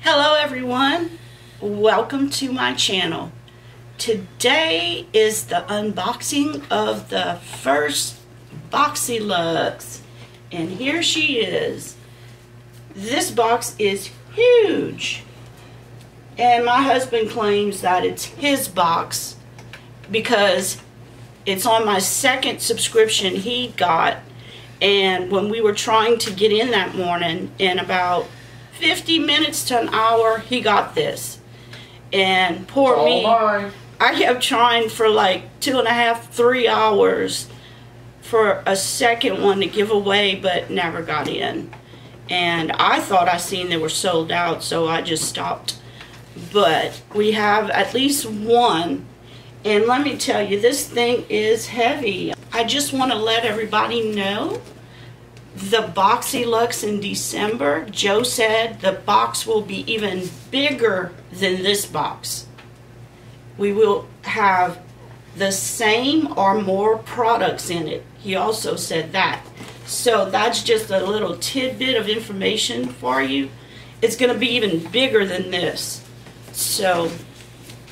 Hello everyone, welcome to my channel. Today is the unboxing of the first Boxyluxe, and here she is. This box is huge, and my husband claims that it's his box because it's on my second subscription he got, and when we were trying to get in that morning, in about 50 minutes to an hour, he got this. And poor me, I kept trying for like 2.5, 3 hours for a second one to give away, but never got in. And I thought I seen they were sold out, so I just stopped. But we have at least one, and let me tell you, this thing is heavy. I just want to let everybody know the Boxyluxe in December, Joe said the box will be even bigger than this box. We will have the same or more products in it. He also said that. So that's just a little tidbit of information for you. It's going to be even bigger than this. So,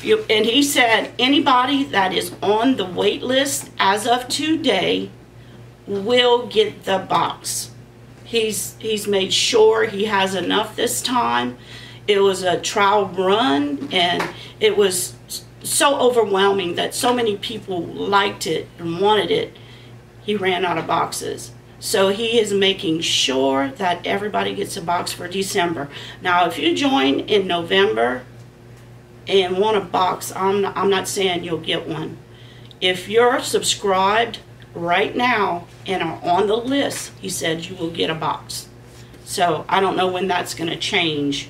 and he said anybody that is on the wait list as of today will get the box. He's made sure he has enough this time. It was a trial run, and it was so overwhelming that so many people liked it and wanted it. He ran out of boxes. So he is making sure that everybody gets a box for December. Now, if you join in November and want a box, I'm not saying you'll get one. If you're subscribed right now and are on the list, he said you will get a box. So I don't know when that's going to change,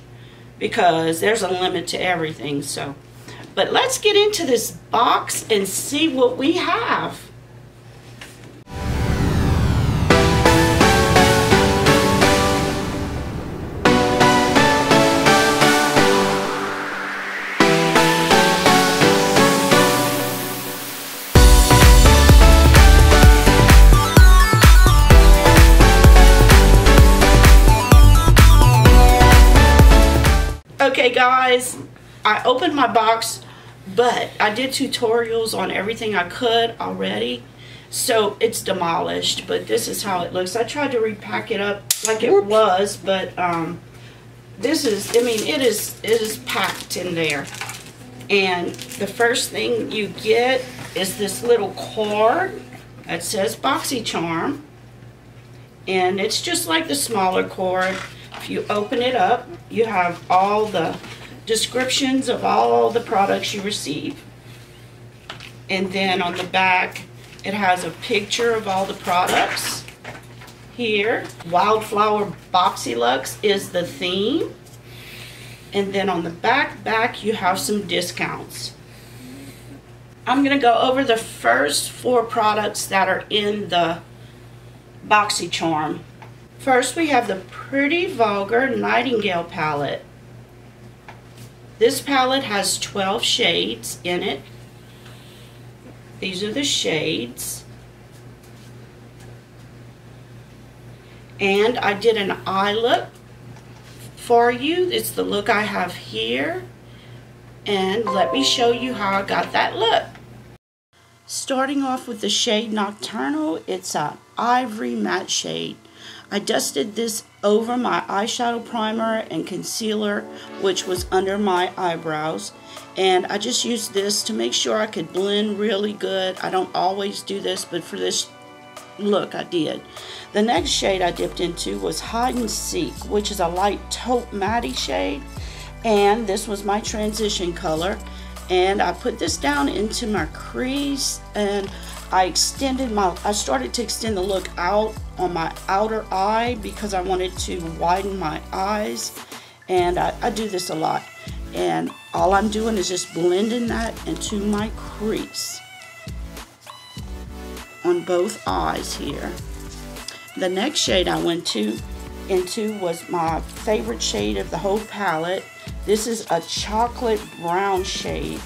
because there's a limit to everything. So, but let's get into this box and see what we have. Okay guys, I opened my box, but I did tutorials on everything I could already, so it's demolished, but this is how it looks. I tried to repack it up like it was, but this is, I mean, it is packed in there. And the first thing you get is this little card that says Boxycharm, and it's just like the smaller card. If you open it up, you have all the descriptions of all the products you receive. And then on the back, it has a picture of all the products. Here, Wildflower Boxyluxe is the theme. And then on the back, you have some discounts. I'm going to go over the first 4 products that are in the Boxycharm. First, we have the Pretty Vulgar Nightingale palette. This palette has 12 shades in it. These are the shades. And I did an eye look for you. It's the look I have here. And let me show you how I got that look. Starting off with the shade Nocturnal, it's an ivory matte shade. I dusted this over my eyeshadow primer and concealer, which was under my eyebrows, and I just used this to make sure I could blend really good. I don't always do this, but for this look I did. The next shade I dipped into was Hide and Seek, which is a light taupe matte shade, and this was my transition color. And I put this down into my crease, and I started to extend the look out on my outer eye because I wanted to widen my eyes, and I do this a lot. And all I'm doing is just blending that into my crease on both eyes here. The next shade I went into was my favorite shade of the whole palette. This is a chocolate brown shade,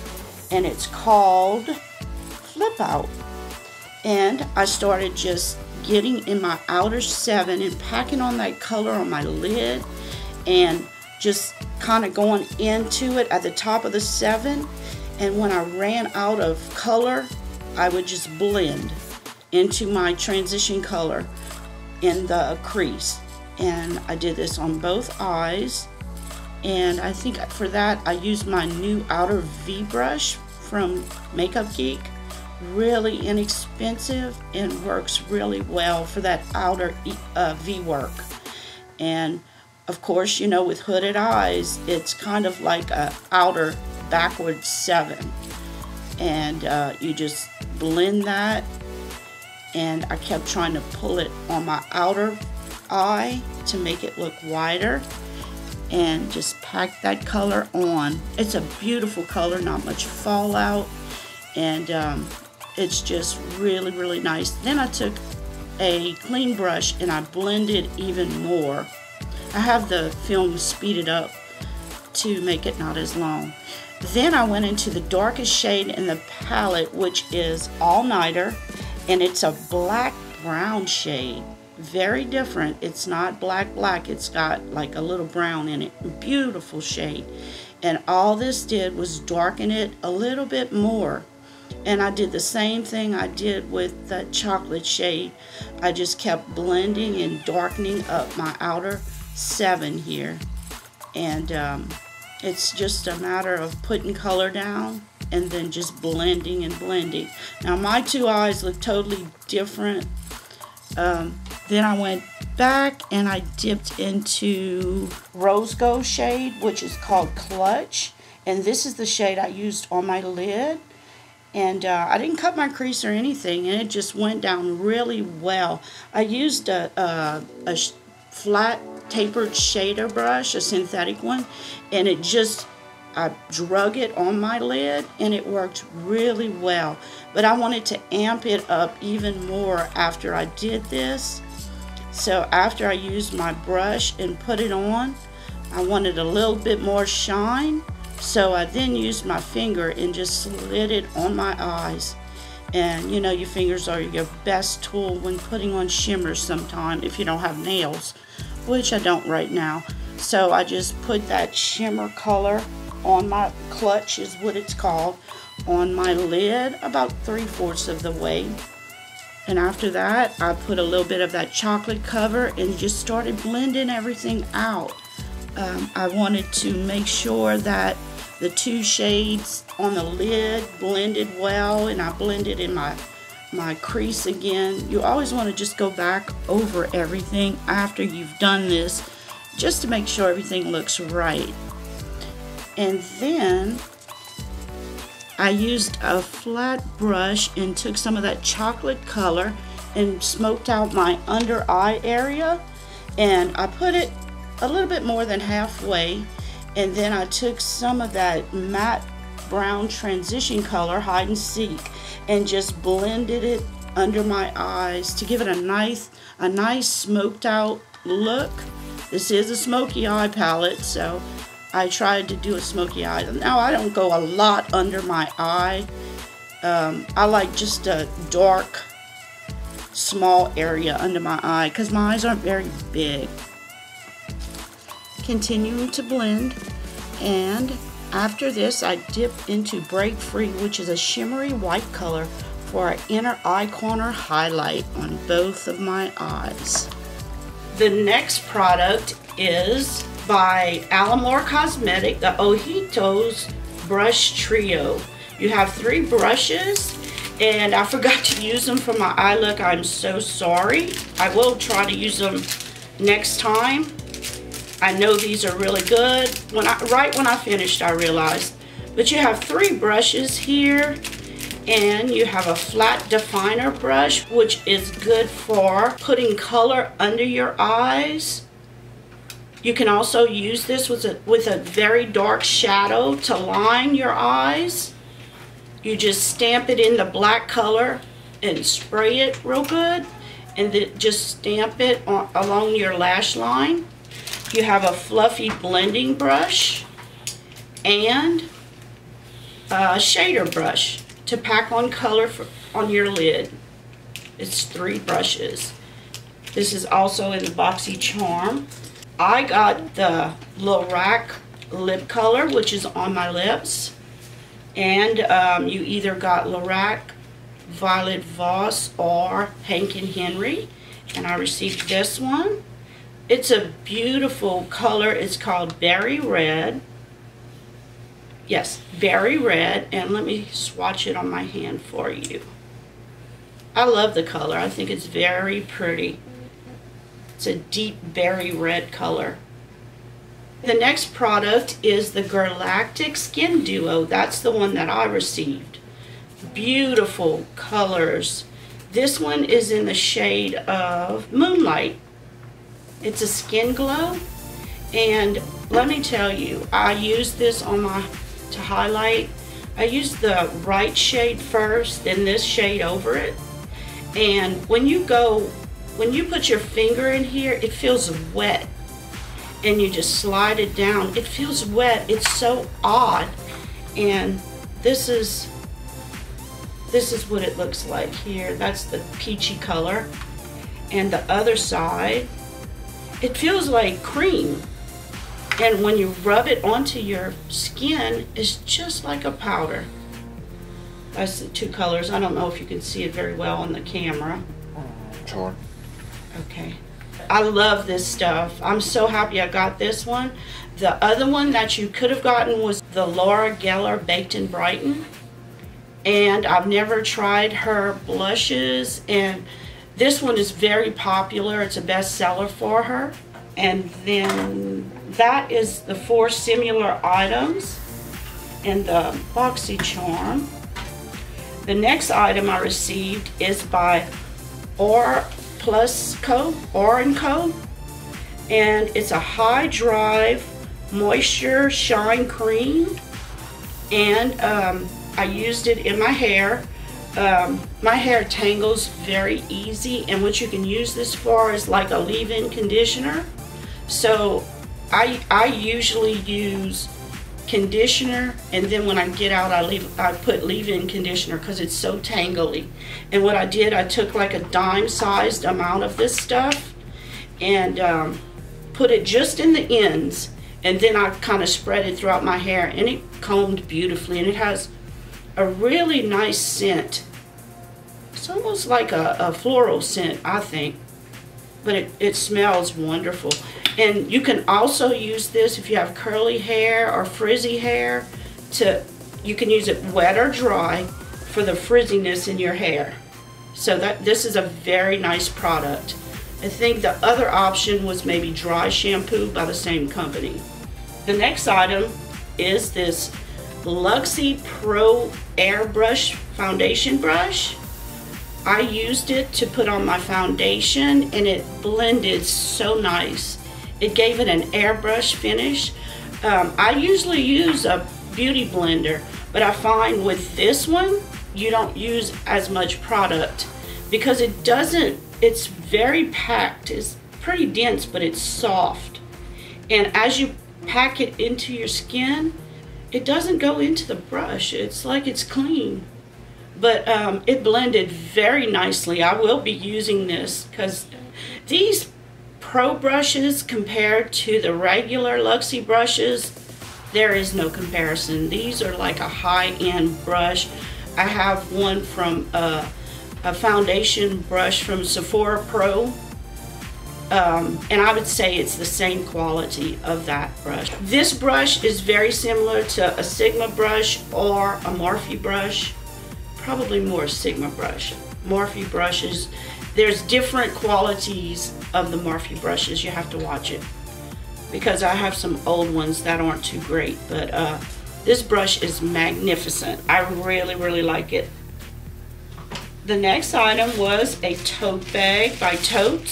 and it's called Flip Out. And I started just getting in my outer 7 and packing on that color on my lid, and just kind of going into it at the top of the 7. And when I ran out of color, I would just blend into my transition color in the crease. And I did this on both eyes. And I think for that I used my new outer V brush from Makeup Geek. Really inexpensive and works really well for that outer V work. And of course, you know, with hooded eyes, it's kind of like a outer backward 7. And you just blend that. And I kept trying to pull it on my outer eye to make it look wider. And just pack that color on. It's a beautiful color, not much fallout. And it's just really, really nice. Then I took a clean brush and I blended even more. I have the film speeded up to make it not as long. Then I went into the darkest shade in the palette, which is All Nighter, and it's a black brown shade. Very different. It's not black, it's got like a little brown in it. Beautiful shade. And all this did was darken it a little bit more. And I did the same thing I did with that chocolate shade. I just kept blending and darkening up my outer 7 here. And it's just a matter of putting color down and then just blending and blending. Now my 2 eyes look totally different. Then I went back and I dipped into Rose Gold shade, which is called Clutch. And this is the shade I used on my lid. And I didn't cut my crease or anything, and it just went down really well. I used a flat tapered shader brush, a synthetic one, and I drug it on my lid, and it worked really well. But I wanted to amp it up even more after I did this. So after I used my brush and put it on, I wanted a little bit more shine. So I then used my finger and just slid it on my eyes. And you know, your fingers are your best tool when putting on shimmers sometime if you don't have nails, which I don't right now. So I just put that shimmer color on my Clutch, is what it's called, on my lid about 3/4 of the way. And after that, I put a little bit of that chocolate cover and just started blending everything out. I wanted to make sure that the 2 shades on the lid blended well, and I blended in my crease again. You always want to just go back over everything after you've done this, just to make sure everything looks right. And then I used a flat brush and took some of that chocolate color and smoked out my under eye area, and I put it a little bit more than halfway. And then I took some of that matte brown transition color, Hide and Seek, and just blended it under my eyes to give it a nice smoked out look. This is a smoky eye palette, so I tried to do a smoky eye. Now I don't go a lot under my eye. I like just a dark, small area under my eye because my eyes aren't very big. Continuing to blend, and after this I dip into Break Free, which is a shimmery white color for an inner eye corner highlight on both of my eyes. The next product is by Alamore Cosmetic, the Ojitos Brush Trio. You have 3 brushes, and I forgot to use them for my eye look. I'm so sorry. I will try to use them next time. I know these are really good. Right when I finished, I realized. But you have 3 brushes here, and you have a flat definer brush, which is good for putting color under your eyes. You can also use this with a very dark shadow to line your eyes. You just stamp it in the black color and spray it real good, and then just stamp it along your lash line. You have a fluffy blending brush and a shader brush to pack on color on your lid. It's 3 brushes. This is also in the Boxycharm. I got the Lorac lip color, which is on my lips. And you either got Lorac, Violet Voss, or Hank and Henry. And I received this one. It's a beautiful color. It's called Berry Red. Yes, Berry Red. And let me swatch it on my hand for you. I love the color. I think it's very pretty. It's a deep berry red color. The next product is the Galactic Skin Duo. That's the one that I received. Beautiful colors. This one is in the shade of Moonlight. It's a skin glow. And let me tell you, I used this on to highlight. I used the right shade first, then this shade over it. And when you put your finger in here, it feels wet. And you just slide it down. It feels wet. It's so odd. And this is what it looks like here. That's the peachy color. And the other side, it feels like cream. And when you rub it onto your skin, it's just like a powder. That's the two colors. I don't know if you can see it very well on the camera. Sure. Okay. I love this stuff. I'm so happy I got this one. The other one that you could have gotten was the Laura Geller Baked and Brighten. And I've never tried her blushes. And this one is very popular. It's a bestseller for her. And then that is the 4 similar items in the Boxycharm. The next item I received is by Or & Co. And it's a high drive moisture shine cream. And I used it in my hair. My hair tangles very easy, and what you can use this for is like a leave-in conditioner. So I usually use conditioner, and then when I get out I put leave-in conditioner because it's so tangly. And what I did, I took like a dime-sized amount of this stuff and put it just in the ends, and then I kind of spread it throughout my hair, and it combed beautifully, and it has a really nice scent. It's almost like a floral scent, I think, but it smells wonderful. And you can also use this if you have curly hair or frizzy hair. You can use it wet or dry for the frizziness in your hair. So this is a very nice product. I think the other option was maybe dry shampoo by the same company. The next item is this Luxe Pro Airbrush Foundation Brush. I used it to put on my foundation, and it blended so nice. It gave it an airbrush finish. I usually use a beauty blender, but I find with this one, you don't use as much product because it's very packed. It's pretty dense, but it's soft. And as you pack it into your skin, it doesn't go into the brush. It's like it's clean. But it blended very nicely. I will be using this because these Pro brushes compared to the regular Luxe brushes, there is no comparison. These are like a high-end brush. I have one from a foundation brush from Sephora Pro. And I would say it's the same quality of that brush. This brush is very similar to a Sigma brush or a Morphe brush. Probably more Sigma brush. Morphe brushes, there's different qualities of the Morphe brushes. You have to watch it because I have some old ones that aren't too great, but this brush is magnificent. I really, really like it. The next item was a tote bag by Tote.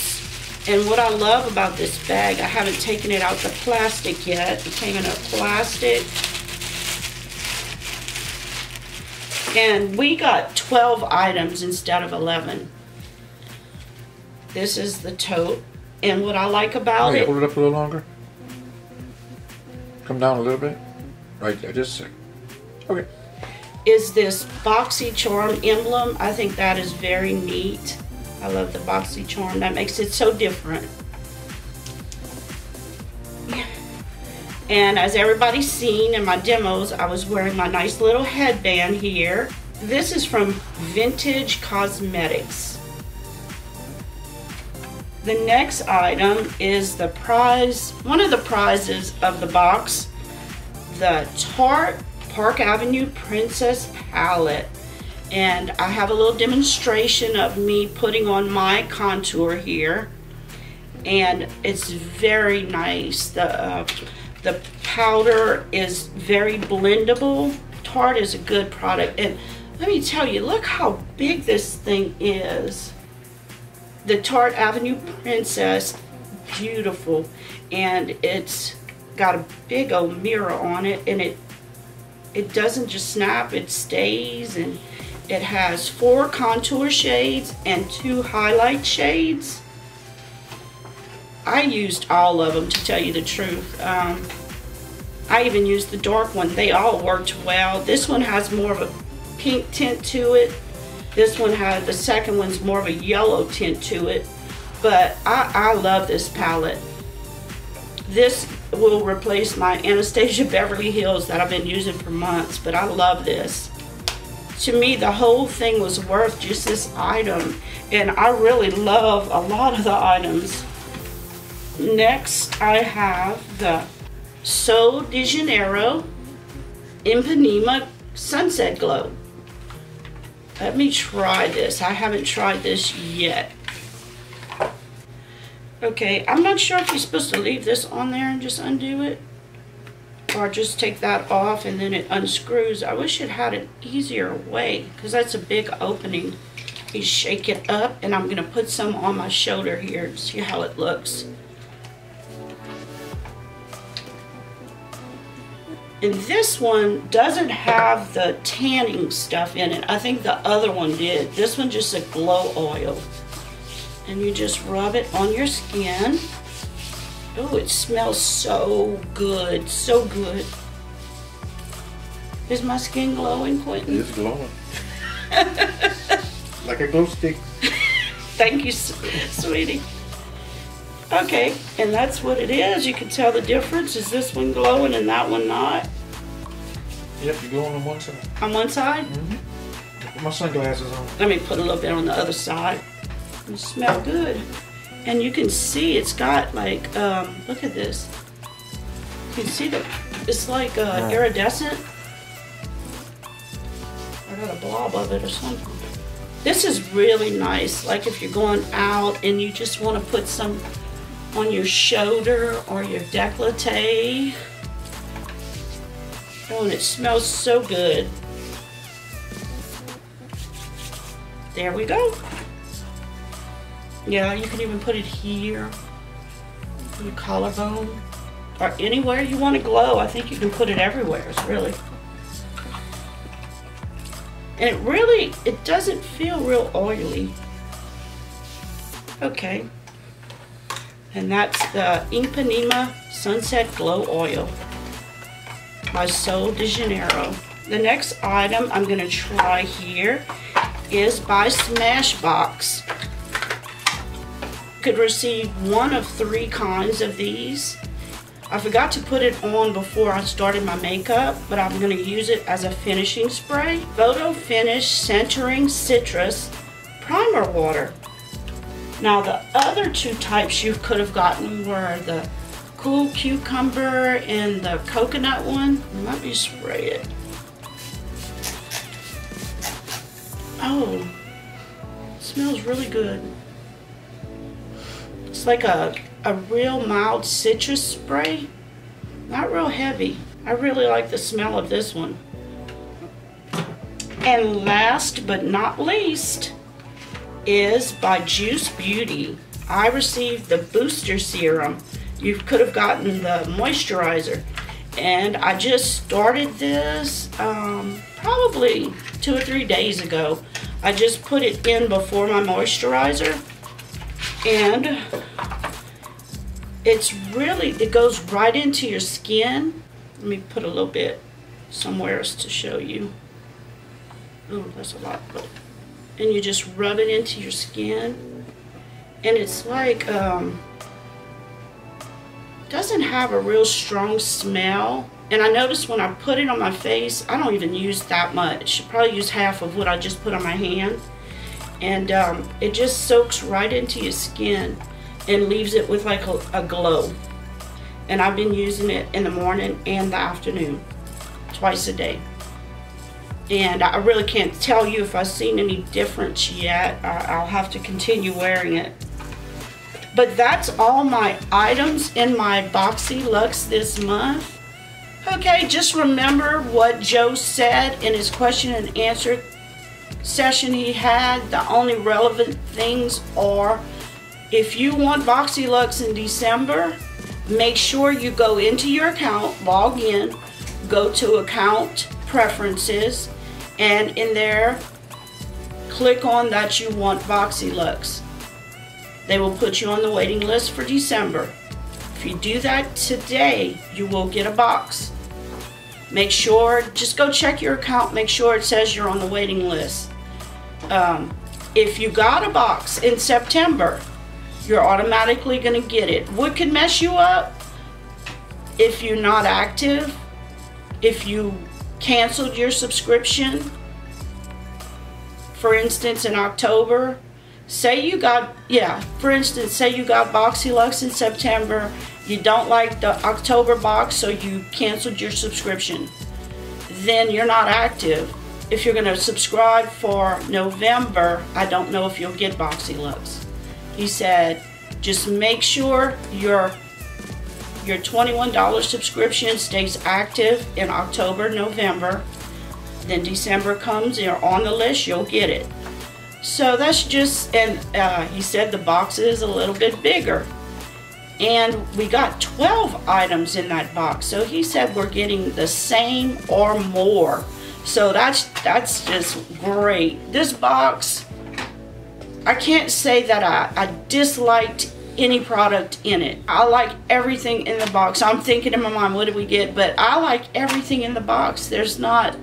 And what I love about this bag, I haven't taken it out the plastic yet. It came in a plastic. And we got 12 items instead of 11. This is the tote. And what I like about it... Hold it up a little longer. Come down a little bit. Right there, just a second. Okay. Is this Boxycharm emblem. I think that is very neat. I love the Boxycharm. That makes it so different. And as everybody's seen in my demos, I was wearing my nice little headband here. This is from Vintage Cosmetics. The next item is the prize, one of the prizes of the box, the Tarte Park Avenue Princess Palette. And I have a little demonstration of me putting on my contour here. And it's very nice. The powder is very blendable. Tarte is a good product. And let me tell you, look how big this thing is. The Tarte Avenue Princess, beautiful. And it's got a big old mirror on it. And it doesn't just snap, it stays. And it has 4 contour shades and 2 highlight shades. I used all of them, to tell you the truth. I even used the dark one. They all worked well. This one has more of a pink tint to it. This one had, the second one's more of a yellow tint to it. But I love this palette. This will replace my Anastasia Beverly Hills that I've been using for months, but I love this. To me, the whole thing was worth just this item, and I really love a lot of the items. Next, I have the Sol de Janeiro Ipanema Sunset Glow. Let me try this. I haven't tried this yet. Okay, I'm not sure if you're supposed to leave this on there and just undo it, or just take that off and then it unscrews. I wish it had an easier way, because that's a big opening. You shake it up, and I'm going to put some on my shoulder here to see how it looks. And this one doesn't have the tanning stuff in it. I think the other one did. This one just a glow oil. And you just rub it on your skin. Oh, it smells so good, so good. Is my skin glowing, Quentin? It's glowing. Like a glow stick. Thank you, sweetie. Okay, and that's what it is. You can tell the difference. Is this one glowing and that one not? Yep, you're glowing on one side. On one side? Mm-hmm. Put my sunglasses on. Let me put a little bit on the other side. It smells good. And you can see it's got like, look at this. You can see it's like iridescent. I got a blob of it or something. This is really nice. Like if you're going out and you just want to put some on your shoulder or your décolleté. Oh, and it smells so good. There we go. Yeah, you can even put it here, on your collarbone, or anywhere you want to glow. I think you can put it everywhere, really. And it doesn't feel real oily. Okay. And that's the Ipanema Sunset Glow Oil by Sol de Janeiro. The next item I'm going to try here is by Smashbox. Could receive one of 3 kinds of these. I forgot to put it on before I started my makeup, but I'm going to use it as a finishing spray. Photo Finish Centering Citrus Primer Water. Now the other 2 types you could have gotten were the Cool Cucumber and the coconut one. Let me spray it. Oh, it smells really good. It's like a real mild citrus spray. Not real heavy. I really like the smell of this one. And last but not least is by Juice Beauty. I received the booster serum. You could have gotten the moisturizer. And I just started this probably 2 or 3 days ago. I just put it in before my moisturizer. And it goes right into your skin. Let me put a little bit somewhere else to show you. Oh, that's a lot. And you just rub it into your skin. And it's like, doesn't have a real strong smell. And I noticed when I put it on my face, I don't even use that much. I probably use half of what I just put on my hand. And it just soaks right into your skin and leaves it with like a glow. And I've been using it in the morning and the afternoon, twice a day. And I really can't tell you if I've seen any difference yet. I'll have to continue wearing it. But that's all my items in my Boxyluxe this month. Okay, just remember what Joe said in his question and answer session he had. The only relevant things are, if you want Boxyluxe in December, make sure you go into your account, log in, go to account preferences, and in there, click on that you want Boxyluxe. They will put you on the waiting list for December. If you do that today, you will get a box. Make sure, just go check your account, make sure it says you're on the waiting list. If you got a box in September, you're automatically going to get it. What could mess you up? If you're not active, if you canceled your subscription, for instance in October, say you got Boxyluxe in September, you don't like the October box, so you canceled your subscription, then you're not active. If you're going to subscribe for November, I don't know if you'll get Boxyluxe. He said, just make sure your $21 subscription stays active in October, November. Then December comes, you're on the list, you'll get it. So that's just, and he said the box is a little bit bigger. And we got 12 items in that box. So he said we're getting the same or more. So that's just great. This box, I can't say that I disliked any product in it. I like everything in the box. I'm thinking in my mind, what did we get? But I like everything in the box. There's not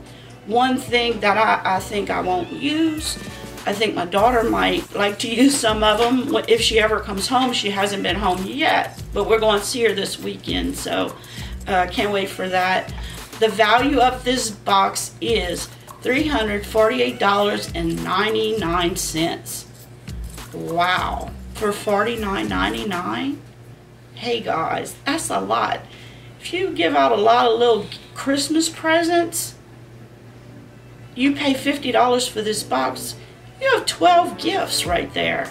one thing that I think I won't use. I think my daughter might like to use some of them if she ever comes home. She hasn't been home yet, but we're going to see her this weekend, so can't wait for that. The value of this box is $348.99. Wow, for $49.99? Hey guys, that's a lot. If you give out a lot of little Christmas presents, you pay $50 for this box. You have 12 gifts right there.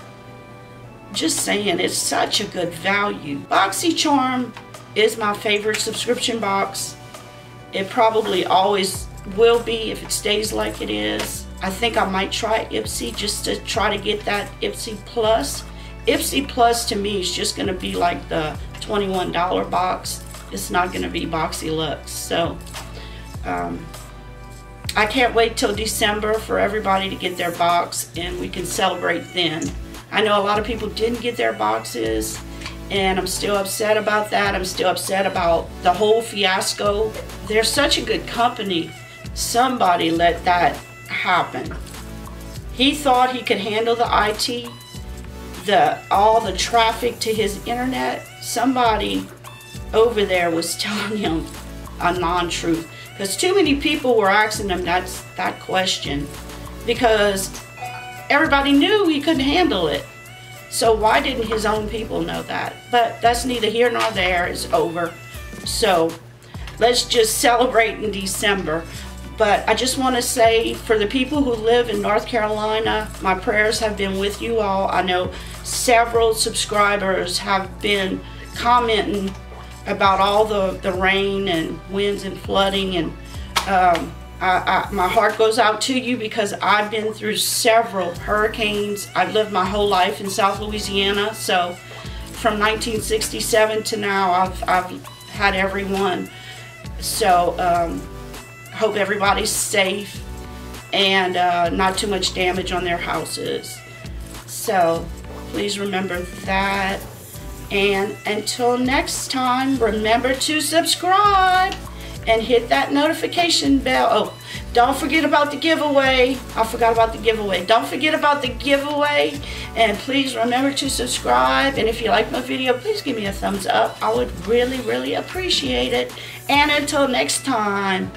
Just saying, it's such a good value. Boxycharm is my favorite subscription box. It probably always will be if it stays like it is. I think I might try Ipsy just to try to get that Ipsy Plus. Ipsy Plus to me is just going to be like the $21 box. It's not going to be Boxyluxe. So I can't wait till December for everybody to get their box and we can celebrate then. I know a lot of people didn't get their boxes and I'm still upset about that. I'm still upset about the whole fiasco. They're such a good company. Somebody let that happen. He thought he could handle the IT, all the traffic to his internet. Somebody over there was telling him a non-truth. Because too many people were asking him that question because everybody knew he couldn't handle it. So why didn't his own people know that? But that's neither here nor there. It's over. So let's just celebrate in December. But I just want to say, for the people who live in North Carolina, my prayers have been with you all. I know several subscribers have been commenting about all the rain and winds and flooding, and my heart goes out to you because I've been through several hurricanes. I've lived my whole life in South Louisiana, so from 1967 to now I've had every one. So hope everybody's safe and not too much damage on their houses. So please remember that. And until next time, remember to subscribe and hit that notification bell. Oh, Don't forget about the giveaway. I forgot about the giveaway. Don't forget about the giveaway. And please remember to subscribe. And if you like my video, please give me a thumbs up. I would really, really appreciate it. And until next time,